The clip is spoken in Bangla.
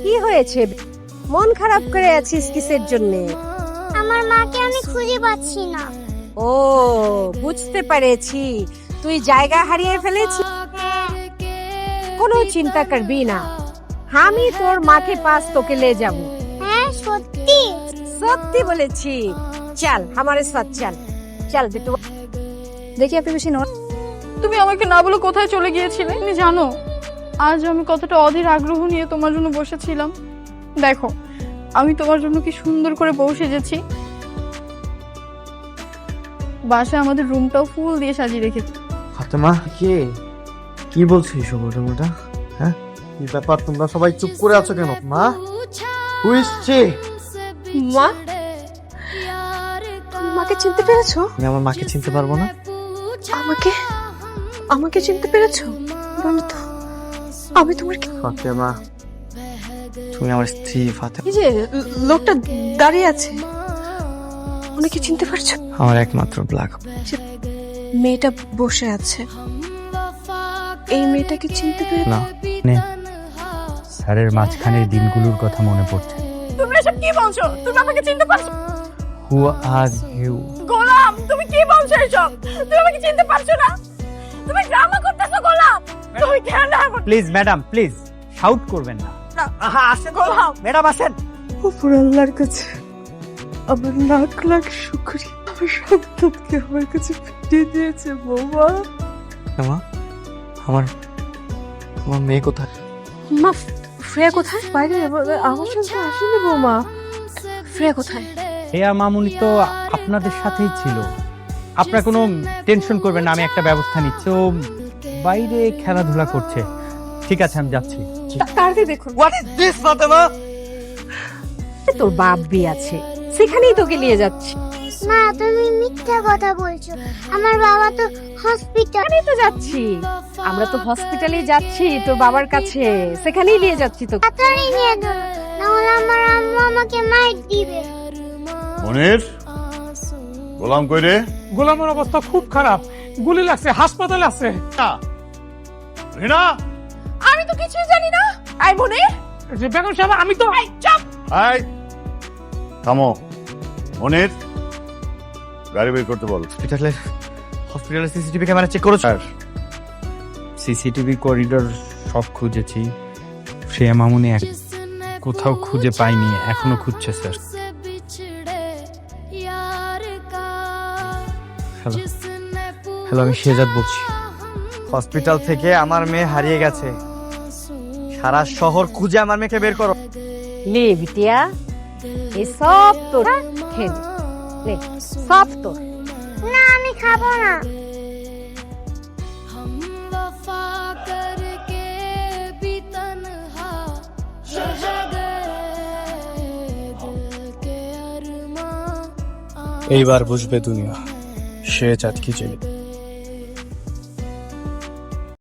কি হয়েছে? মন খারাপ করে আছিস কিসের জন্য? আমার মাকে আমি খুঁজে পাচ্ছি না। ও, বুঝতে পেরেছি, তুই জায়গা হারিয়ে ফেলেছিস। কোনো চিন্তা করবি না, আমি তোর মাকে পাস তোকে ले যাবো। হ্যাঁ সত্যি? সত্যি বলেছি। চল हमारे साथ चल चल बेटू। দেখি আপনি বেশি নন। তুমি আমাকে না বলে কোথায় চলে গিয়েছিলে? তুমি জানো আজ আমি কতটা অধীর আগ্রহ নিয়ে তোমার জন্য বসেছিলাম। দেখো আমি তোমার জন্য কি সুন্দর করে বউ সেজেছি। বাসায় আমাদের রুমটাও ফুল দিয়ে সাজিয়ে রেখেছি। ফাতেমা, কি বলছিস ওটা? হ্যাঁ, কি ব্যাপার? তোমরা সবাই চুপ করে আছো কেন? মা, হুইসছে। মা, মাকে চিনতে পেরেছো? আমি আমার মাকে চিনতে পারবো না? আমাকে চিনতে পেরেছো? বলো তো, আমি তোমার কি? ফাতেমা, তুমি আমার স্ত্রী ফাতেমা। এই যে লোকটা দাঁড়িয়ে আছে, উনাকে চিনতে পারছো? আমার একমাত্র ব্ল্যাক। মেয়েটা বসে আছে, এই মেয়েটাকে চিনতে পেরেছো? না, স্যারের মাঝখানের দিনগুলোর কথা মনে পড়ছে। তুমি এসব কি বলছো? তুমি আমাকে চিনতে পারছো? হু আর ইউ? গোলাম, তুমি কি বলছো এসব? তুমি আমাকে চিনতে পারছো না? তুমি ড্রামা করতেছো গোলাম। তুমি কেন? প্লিজ ম্যাডাম, প্লিজ শাউট করবেন না। আসেন গোলাম, ম্যাডাম, আসেন। উপর আল্লাহর কাছে আমার লাখ লাখ শুকরিয়া, আমার সন্তানকে আমার কাছে ফিরিয়ে দিয়েছে বৌমা। মা, আমার মেয়ে কোথায়? মা, ফ্রেয়া কোথায়? বাইরে আমার সাথে আসেনি বৌমা। ফ্রেয়া কোথায়? হেয়া মামুনি তো আপনাদের সাথেই ছিল। আপনার কোনো টেনশন করবেন না, আমি একটা ব্যবস্থা নিচ্ছি। ও বাইরে খেলাধুলা করছে। ঠিক আছে, আমি যাচ্ছি। তাড়াতাড়ি দেখুন। What is this Fatema? তোর বাপ বি আছে, সেখানেই তোকে নিয়ে যাচ্ছি। মা তুমি মিথ্যা কথা বলছো, আমার বাবা তো হসপিটালে। তো যাচ্ছি, আমরা তো হসপিটালে যাচ্ছি তোর বাবার কাছে, সেখানেই নিয়ে যাচ্ছি তো। তাড়াতাড়ি নিয়ে ধরো, নাহলে আমার আম্মু আমাকে মাইর দিবে। মনির, গোলাম কই রে? গোলামের অবস্থা খুব খারাপ, গুলি লাগছে, হাসপাতালে আছে। রিনা, আমি তো কিছুই জানি না। আই মনির, যে বেগম সাহেব, আমি তো চাপ। আয় থামো। মনির, গাড়ি বের করতে বল। হসপিটালের সিসিটিভি ক্যামেরা চেক করেছো? সিসিটিভি করিডোর সব খুঁজেছি, শ্রেয়া মামুনি কোথাও খুঁজে পাইনি, এখনো খুঁজছে স্যার। হ্যালো, আমি শেজাদ বলছি। হসপিটাল থেকে আমার মেয়ে হারিয়ে গেছে। সারা শহর খুঁজে আমার মেয়েকে বের করো। লে বিটিয়া, এই সব তোর, খেয়ে নে। লে, সব তোর। না আমি খাবো না। এইবার বুঝবে দুনিয়া শেজাদ কি জিনিস।